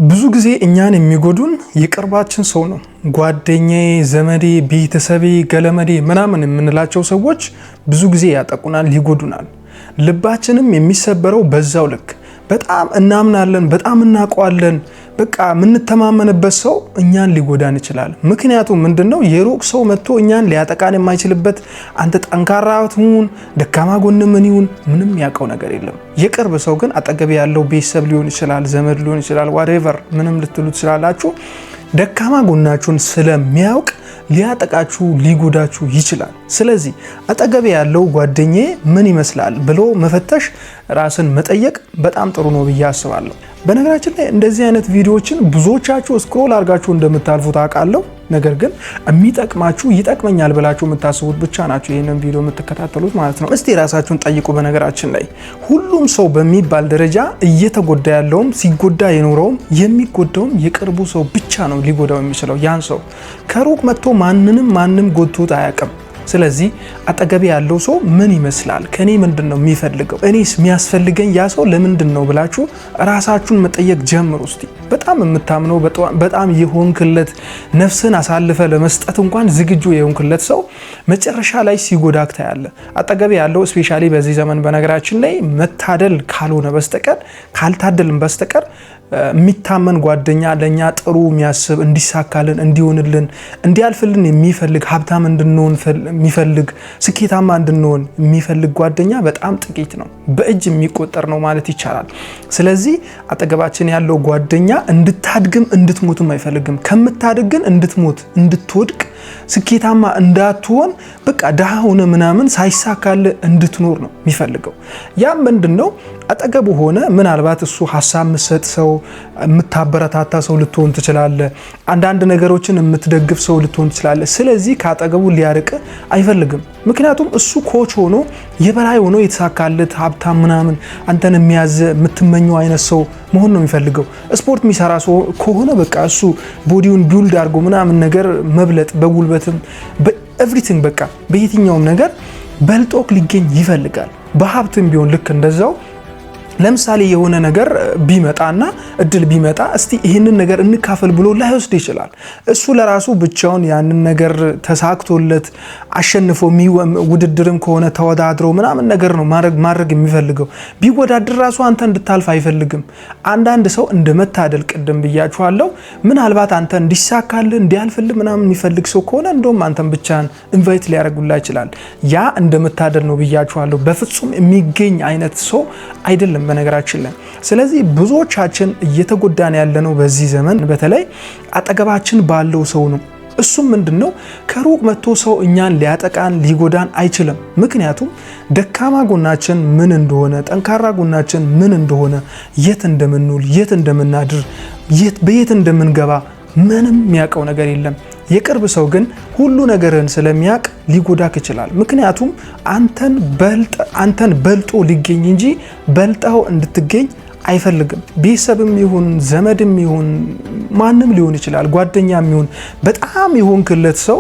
ብዙ ጊዜ እኛን የሚጎዱን የቅርባችን ሰው ነው። ጓደኛዬ፣ ዘመዴ፣ ቤተሰቤ፣ ገለመዴ ምናምን የምንላቸው ሰዎች ብዙ ጊዜ ያጠቁናል፣ ይጎዱናል። ልባችንም የሚሰበረው በዛው ልክ። በጣም እናምናለን፣ በጣም እናውቀዋለን። በቃ የምንተማመንበት ሰው እኛን ሊጎዳን ይችላል። ምክንያቱም ምንድነው? የሩቅ ሰው መጥቶ እኛን ሊያጠቃን የማይችልበት አንተ ጠንካራ ሁን፣ ደካማ ጎን ምን ይሁን ምንም ያውቀው ነገር የለም። የቅርብ ሰው ግን አጠገብ ያለው ቤተሰብ ሊሆን ይችላል፣ ዘመድ ሊሆን ይችላል፣ whatever ምንም ልትሉ ትችላላችሁ። ደካማ ጎናችሁን ስለሚያውቅ ሊያጠቃችሁ ሊጎዳችሁ ይችላል። ስለዚህ አጠገብ ያለው ጓደኛዬ ምን ይመስላል ብሎ መፈተሽ፣ ራስን መጠየቅ በጣም ጥሩ ነው ብዬ አስባለሁ። በነገራችን ላይ እንደዚህ አይነት ቪዲዮዎችን ብዙዎቻችሁ ስክሮል አድርጋችሁ እንደምታልፉት አውቃለሁ። ነገር ግን የሚጠቅማችሁ ይጠቅመኛል ብላችሁ የምታስቡት ብቻ ናችሁ ይህንን ቪዲዮ የምትከታተሉት ማለት ነው። እስቲ ራሳችሁን ጠይቁ። በነገራችን ላይ ሁሉም ሰው በሚባል ደረጃ እየተጎዳ ያለውም ሲጎዳ የኖረውም የሚጎዳውም የቅርቡ ሰው ብቻ ነው ሊጎዳው የሚችለው። ያን ሰው ከሩቅ መጥቶ ማንም ጎድቶት አያውቅም። ስለዚህ አጠገብ ያለው ሰው ምን ይመስላል? ከኔ ምንድነው የሚፈልገው? እኔስ የሚያስፈልገኝ ያ ሰው ለምንድን ነው ብላችሁ ራሳችሁን መጠየቅ ጀምሩ። እስቲ በጣም የምታምነው በጣም የሆንክለት ነፍስን አሳልፈ ለመስጠት እንኳን ዝግጁ የሆንክለት ሰው መጨረሻ ላይ ሲጎዳክ ታያለ። አጠገብ ያለው ስፔሻሊ በዚህ ዘመን በነገራችን ላይ መታደል ካልሆነ በስተቀር ካልታደልን በስተቀር የሚታመን ጓደኛ፣ ለኛ ጥሩ የሚያስብ፣ እንዲሳካልን፣ እንዲሆንልን፣ እንዲያልፍልን የሚፈልግ፣ ሀብታም እንድንሆን የሚፈልግ፣ ስኬታማ እንድንሆን የሚፈልግ ጓደኛ በጣም ጥቂት ነው። በእጅ የሚቆጠር ነው ማለት ይቻላል። ስለዚህ አጠገባችን ያለው ጓደኛ እንድታድግም እንድትሞትም አይፈልግም። ከምታድግ ግን እንድትሞት፣ እንድትወድቅ፣ ስኬታማ እንዳትሆን፣ በቃ ደሃ ሆነ ምናምን ሳይሳካል እንድትኖር ነው የሚፈልገው። ያም ምንድነው? አጠገቡ ሆነ ምናልባት እሱ ሀሳብ ምሰጥ ሰው፣ የምታበረታታ ሰው ልትሆን ትችላለ። አንዳንድ ነገሮችን የምትደግፍ ሰው ልትሆን ትችላለ። ስለዚህ ከአጠገቡ ሊያርቅ አይፈልግም። ምክንያቱም እሱ ኮች ሆኖ የበላይ ሆኖ የተሳካለት ሀብታም ምናምን አንተን የሚያዝ የምትመኘው አይነት ሰው መሆን ነው የሚፈልገው። ስፖርት የሚሰራ ሰው ከሆነ በቃ እሱ ቦዲውን ቢልድ አድርጎ ምናምን ነገር መብለጥ፣ በጉልበትም በኤቭሪቲንግ በቃ በየትኛውም ነገር በልጦክ ሊገኝ ይፈልጋል። በሀብትም ቢሆን ልክ እንደዛው። ለምሳሌ የሆነ ነገር ቢመጣና እድል ቢመጣ እስቲ ይህንን ነገር እንካፈል ብሎ ላይወስድ ይችላል። እሱ ለራሱ ብቻውን ያንን ነገር ተሳክቶለት አሸንፎ ውድድርም ከሆነ ተወዳድሮ ምናምን ነገር ነው ማድረግ የሚፈልገው። ቢወዳድር ራሱ አንተ እንድታልፍ አይፈልግም። አንዳንድ ሰው እንደመታደል ቅድም ብያችኋለሁ፣ ምናልባት አንተ እንዲሳካል እንዲያልፍል ምናምን የሚፈልግ ሰው ከሆነ እንደውም አንተን ብቻን ኢንቫይት ሊያደርጉላ ይችላል። ያ እንደመታደል ነው ብያችኋለሁ። በፍጹም የሚገኝ አይነት ሰው አይደለም በነገራችን ላይ። ስለዚህ ብዙዎቻችን እየተጎዳን ያለነው በዚህ ዘመን በተለይ አጠገባችን ባለው ሰው ነው። እሱም ምንድነው? ከሩቅ መጥቶ ሰው እኛን ሊያጠቃን ሊጎዳን አይችልም። ምክንያቱም ደካማ ጎናችን ምን እንደሆነ፣ ጠንካራ ጎናችን ምን እንደሆነ፣ የት እንደምንውል፣ የት እንደምናድር፣ በየት እንደምንገባ ምንም የሚያውቀው ነገር የለም። የቅርብ ሰው ግን ሁሉ ነገርን ስለሚያውቅ ሊጎዳክ ይችላል። ምክንያቱም አንተን በልጦ ሊገኝ እንጂ በልጠው እንድትገኝ አይፈልግም። ቤተሰብም ይሁን ዘመድም ይሁን ማንም ሊሆን ይችላል፣ ጓደኛም ይሁን በጣም የሆንክለት ሰው፣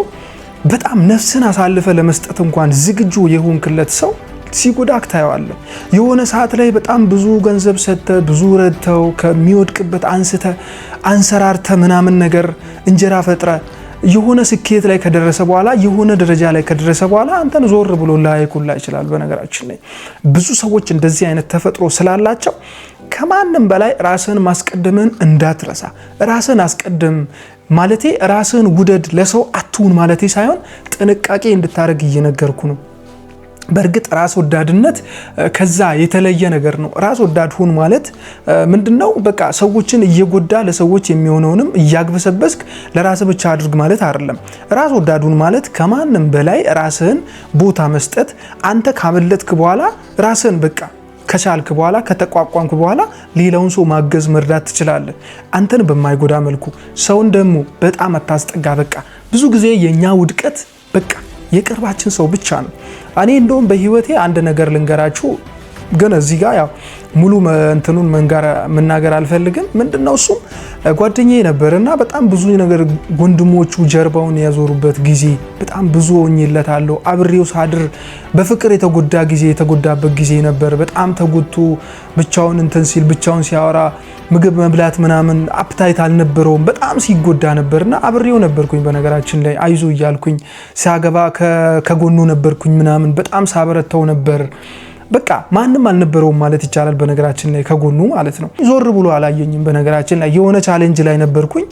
በጣም ነፍስን አሳልፈ ለመስጠት እንኳን ዝግጁ የሆንክለት ሰው ሲጎዳክ ታየዋለህ። የሆነ ሰዓት ላይ በጣም ብዙ ገንዘብ ሰጥተ ብዙ ረድተው ከሚወድቅበት አንሰራርተ ምናምን ነገር እንጀራ ፈጥረ የሆነ ስኬት ላይ ከደረሰ በኋላ የሆነ ደረጃ ላይ ከደረሰ በኋላ አንተን ዞር ብሎ ላይኩላ ይችላል። በነገራችን ላይ ብዙ ሰዎች እንደዚህ አይነት ተፈጥሮ ስላላቸው ከማንም በላይ ራስን ማስቀደምን እንዳትረሳ። ራስን አስቀድም ማለቴ ራስን ውደድ፣ ለሰው አትሁን ማለቴ ሳይሆን ጥንቃቄ እንድታደርግ እየነገርኩ ነው። በእርግጥ ራስ ወዳድነት ከዛ የተለየ ነገር ነው። ራስ ወዳድ ሁን ማለት ምንድነው? በቃ ሰዎችን እየጎዳ ለሰዎች የሚሆነውንም እያግበሰበስክ ለራስ ብቻ አድርግ ማለት አይደለም። ራስ ወዳድ ሁን ማለት ከማንም በላይ ራስህን ቦታ መስጠት፣ አንተ ካመለጥክ በኋላ ራስህን በቃ ከቻልክ በኋላ ከተቋቋምክ በኋላ ሌላውን ሰው ማገዝ መርዳት ትችላለህ፣ አንተን በማይጎዳ መልኩ። ሰውን ደግሞ በጣም አታስጠጋ። በቃ ብዙ ጊዜ የኛ ውድቀት በቃ የቅርባችን ሰው ብቻ ነው። እኔ እንደውም በህይወቴ አንድ ነገር ልንገራችሁ። ግን እዚህ ጋር ያው ሙሉ እንትኑን መናገር አልፈልግም። ምንድነው እሱ ጓደኛዬ ነበርና በጣም ብዙ ነገር ወንድሞቹ ጀርባውን ያዞሩበት ጊዜ በጣም ብዙ ሆኜለታለሁ። አብሬው ሳድር በፍቅር የተጎዳበት ጊዜ ነበር። በጣም ተጎድቶ ብቻውን እንትን ሲል ብቻውን ሲያወራ ምግብ መብላት ምናምን አፕታይት አልነበረውም። በጣም ሲጎዳ ነበርና አብሬው ነበርኩኝ። በነገራችን ላይ አይዞ እያልኩኝ ሲያገባ ከጎኑ ነበርኩኝ ምናምን በጣም ሳበረታው ነበር። በቃ ማንም አልነበረውም ማለት ይቻላል። በነገራችን ላይ ከጎኑ ማለት ነው። ዞር ብሎ አላየኝም። በነገራችን ላይ የሆነ ቻሌንጅ ላይ ነበርኩኝ።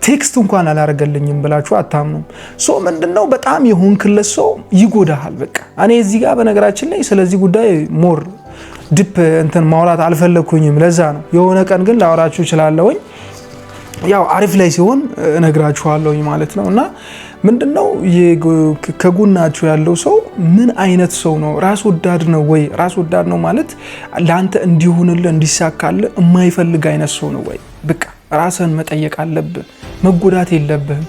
ቴክስት እንኳን አላረገልኝም ብላችሁ አታምኑም። ሶ ምንድነው በጣም የሆንክለት ሰው ይጎዳሃል። በቃ እኔ እዚህ ጋር በነገራችን ላይ ስለዚህ ጉዳይ ሞር ዲፕ እንትን ማውራት አልፈለኩኝም። ለዛ ነው የሆነ ቀን ግን ላወራችሁ እችላለሁኝ። ያው አሪፍ ላይ ሲሆን እነግራችኋለሁኝ ማለት ነው። እና ምንድነው ከጎናችሁ ያለው ሰው ምን አይነት ሰው ነው? ራስ ወዳድ ነው ወይ? ራስ ወዳድ ነው ማለት ላንተ እንዲሆንልህ እንዲሳካልህ የማይፈልግ አይነት ሰው ነው ወይ? በቃ ራስህን መጠየቅ አለብህ። መጎዳት የለብህም።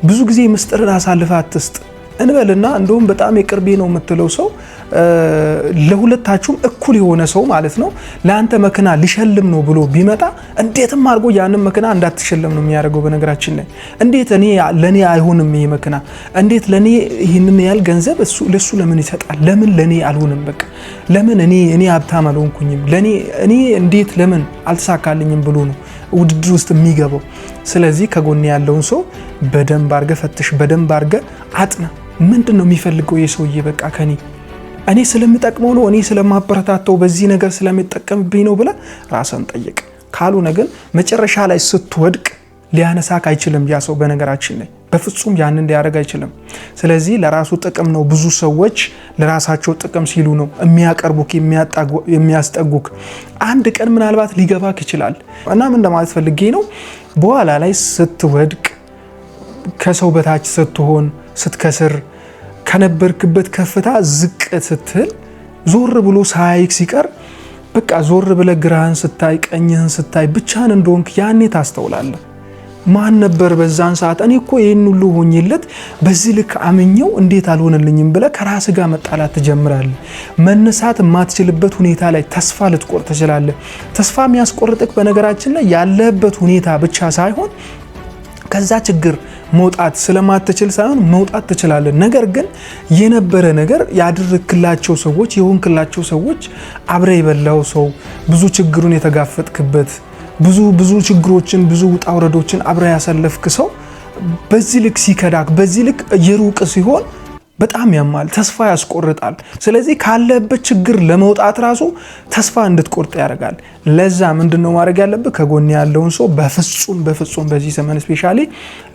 ብዙ ጊዜ ምስጢርን አሳልፈህ አትስጥ እንበልና እንደውም በጣም የቅርቤ ነው የምትለው ሰው ለሁለታችሁም እኩል የሆነ ሰው ማለት ነው ለአንተ መኪና ሊሸልም ነው ብሎ ቢመጣ እንዴትም አድርጎ ያንን መኪና እንዳትሸለም ነው የሚያደርገው። በነገራችን ላይ እንዴት ለኔ አይሆንም ይሄ መኪና፣ እንዴት ለኔ ይሄንን ያህል ገንዘብ ለሱ ለምን ይሰጣል? ለምን ለኔ አልሆንም? በቃ ለምን እኔ ሀብታም አልሆንኩኝም? እኔ እንዴት ለምን አልተሳካልኝም ብሎ ነው ውድድር ውስጥ የሚገባው። ስለዚህ ከጎን ያለውን ሰው በደንብ አድርገህ ፈትሽ፣ በደንብ አድርገህ አጥና። ምንድነው የሚፈልገው የሰውዬ? በቃ እኔ ስለምጠቅመው ነው፣ እኔ ስለማበረታተው በዚህ ነገር ስለሚጠቀምብኝ ነው ብለህ ራስን ጠይቅ። ካልሆነ ግን መጨረሻ ላይ ስትወድቅ ሊያነሳክ አይችልም ያ ሰው። በነገራችን ላይ በፍጹም ያንን ሊያደርግ አይችልም። ስለዚህ ለራሱ ጥቅም ነው። ብዙ ሰዎች ለራሳቸው ጥቅም ሲሉ ነው የሚያቀርቡክ የሚያስጠጉክ። አንድ ቀን ምናልባት ሊገባክ ይችላል። እና ምን ለማለት ፈልጌ ነው፣ በኋላ ላይ ስትወድቅ፣ ከሰው በታች ስትሆን፣ ስትከስር፣ ከነበርክበት ከፍታ ዝቅ ስትል ዞር ብሎ ሳያይክ ሲቀር በቃ ዞር ብለ ግራህን ስታይ ቀኝህን ስታይ ብቻህን እንደሆንክ ያኔ ታስተውላለህ። ማን ነበር በዛን ሰዓት? እኔ እኮ ይሄን ሁሉ ሆኜለት በዚህ ልክ አምኜው እንዴት አልሆነልኝም ብለ ከራስህ ጋር መጣላት ትጀምራለህ። መነሳት የማትችልበት ሁኔታ ላይ ተስፋ ልትቆርጥ ትችላለህ። ተስፋ የሚያስቆርጥክ በነገራችን ላይ ያለህበት ሁኔታ ብቻ ሳይሆን ከዛ ችግር መውጣት ስለማትችል ሳይሆን መውጣት ትችላለህ። ነገር ግን የነበረ ነገር ያደረክላቸው ሰዎች የሆንክላቸው ሰዎች አብረ የበላው ሰው ብዙ ችግሩን የተጋፈጥክበት ብዙ ችግሮችን ብዙ ውጣ ውረዶችን አብረ ያሳለፍክ ሰው በዚህ ልክ ሲከዳክ በዚህ ልክ የሩቅ ሲሆን በጣም ያማል፣ ተስፋ ያስቆርጣል። ስለዚህ ካለበት ችግር ለመውጣት ራሱ ተስፋ እንድትቆርጥ ያደርጋል። ለዛ ምንድነው ማድረግ ያለብህ? ከጎን ያለውን ሰው በፍጹም በዚህ ዘመን ስፔሻሊ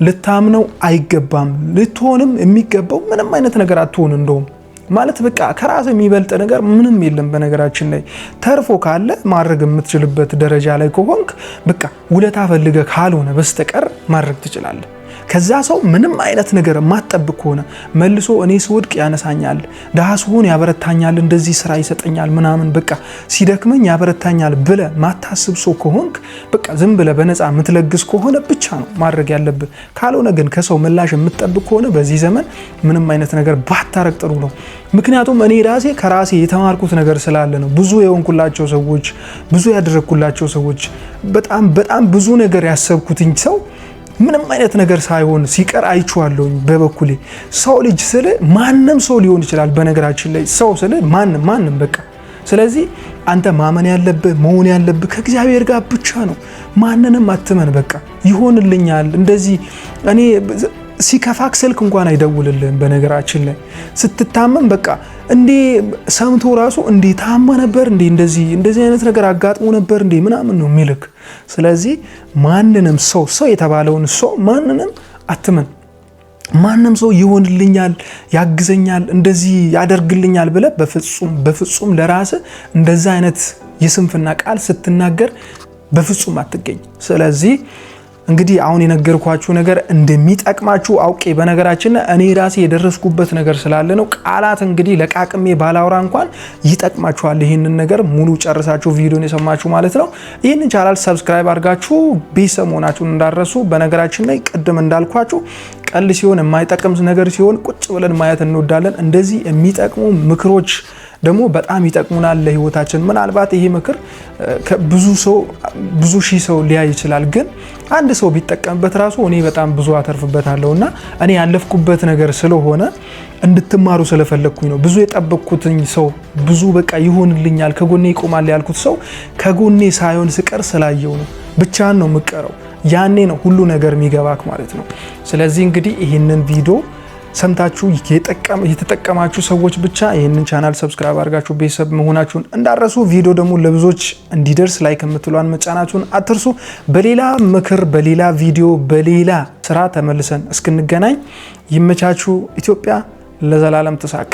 ልታምነው አይገባም። ልትሆንም የሚገባው ምንም አይነት ነገር አትሆን። እንደውም ማለት በቃ ከራስ የሚበልጥ ነገር ምንም የለም። በነገራችን ላይ ተርፎ ካለ ማድረግ የምትችልበት ደረጃ ላይ ከሆንክ በቃ ውለታ ፈልገህ ካልሆነ በስተቀር ማድረግ ትችላለህ። ከዛ ሰው ምንም አይነት ነገር ማጠብቅ ሆነ መልሶ እኔ ስወድቅ ያነሳኛል፣ ደሃ ስሆን ያበረታኛል፣ እንደዚህ ስራ ይሰጠኛል ምናምን በቃ ሲደክመኝ ያበረታኛል ብለ ማታስብ ሰው ከሆንክ በቃ ዝም ብለ በነፃ የምትለግስ ከሆነ ብቻ ነው ማድረግ ያለብህ። ካልሆነ ግን ከሰው ምላሽ የምትጠብቅ ከሆነ በዚህ ዘመን ምንም አይነት ነገር ባታረግ ጥሩ ነው። ምክንያቱም እኔ ራሴ ከራሴ የተማርኩት ነገር ስላለ ነው። ብዙ የሆንኩላቸው ሰዎች፣ ብዙ ያደረግኩላቸው ሰዎች፣ በጣም ብዙ ነገር ያሰብኩትኝ ሰው ምንም አይነት ነገር ሳይሆን ሲቀር አይቼዋለሁኝ በበኩሌ። ሰው ልጅ ስለ ማንም ሰው ሊሆን ይችላል። በነገራችን ላይ ሰው ስለ ማንም በቃ። ስለዚህ አንተ ማመን ያለብህ መሆን ያለብህ ከእግዚአብሔር ጋር ብቻ ነው። ማንንም አትመን። በቃ ይሆንልኛል እንደዚህ እኔ ሲከፋክ ስልክ እንኳን አይደውልልህም። በነገራችን ላይ ስትታመም በቃ እንዴ ሰምቶ ራሱ እንዴ ታማ ነበር እንዴ እንደዚህ አይነት ነገር አጋጥሞ ነበር እንዴ ምናምን ነው የሚልክ። ስለዚህ ማንንም ሰው የተባለውን ሰው ማንንም አትመን። ማንም ሰው ይሆንልኛል፣ ያግዘኛል፣ እንደዚህ ያደርግልኛል ብለ በፍጹም ለራስህ እንደዛ አይነት የስንፍና ቃል ስትናገር በፍጹም አትገኝ። ስለዚህ እንግዲህ አሁን የነገርኳችሁ ነገር እንደሚጠቅማችሁ አውቄ በነገራችን እኔ ራሴ የደረስኩበት ነገር ስላለ ነው። ቃላት እንግዲህ ለቃቅሜ ባላውራ እንኳን ይጠቅማችኋል። ይህንን ነገር ሙሉ ጨርሳችሁ ቪዲዮን የሰማችሁ ማለት ነው። ይህንን ቻናል ሰብስክራይብ አድርጋችሁ ቤተሰብ መሆናችሁን እንዳረሱ። በነገራችን ላይ ቅድም እንዳልኳችሁ ቀል ሲሆን የማይጠቅም ነገር ሲሆን ቁጭ ብለን ማየት እንወዳለን። እንደዚህ የሚጠቅሙ ምክሮች ደግሞ በጣም ይጠቅሙናል ለህይወታችን። ምናልባት ይሄ ምክር ብዙ ሺህ ሰው ሊያይ ይችላል፣ ግን አንድ ሰው ቢጠቀምበት ራሱ እኔ በጣም ብዙ አተርፍበታለሁና እኔ ያለፍኩበት ነገር ስለሆነ እንድትማሩ ስለፈለኩኝ ነው። ብዙ የጠበቅኩትኝ ሰው ብዙ በቃ ይሆንልኛል ከጎኔ ይቆማል ያልኩት ሰው ከጎኔ ሳይሆን ስቀር ስላየው ነው። ብቻህን ነው የምትቀረው። ያኔ ነው ሁሉ ነገር የሚገባክ ማለት ነው። ስለዚህ እንግዲህ ይህንን ቪዲዮ ሰምታችሁ የተጠቀማችሁ ሰዎች ብቻ ይህንን ቻናል ሰብስክራይብ አድርጋችሁ ቤተሰብ መሆናችሁን እንዳረሱ። ቪዲዮ ደግሞ ለብዙዎች እንዲደርስ ላይክ የምትሏን መጫናችሁን አትርሱ። በሌላ ምክር፣ በሌላ ቪዲዮ፣ በሌላ ስራ ተመልሰን እስክንገናኝ ይመቻችሁ። ኢትዮጵያ ለዘላለም ትሳቅ።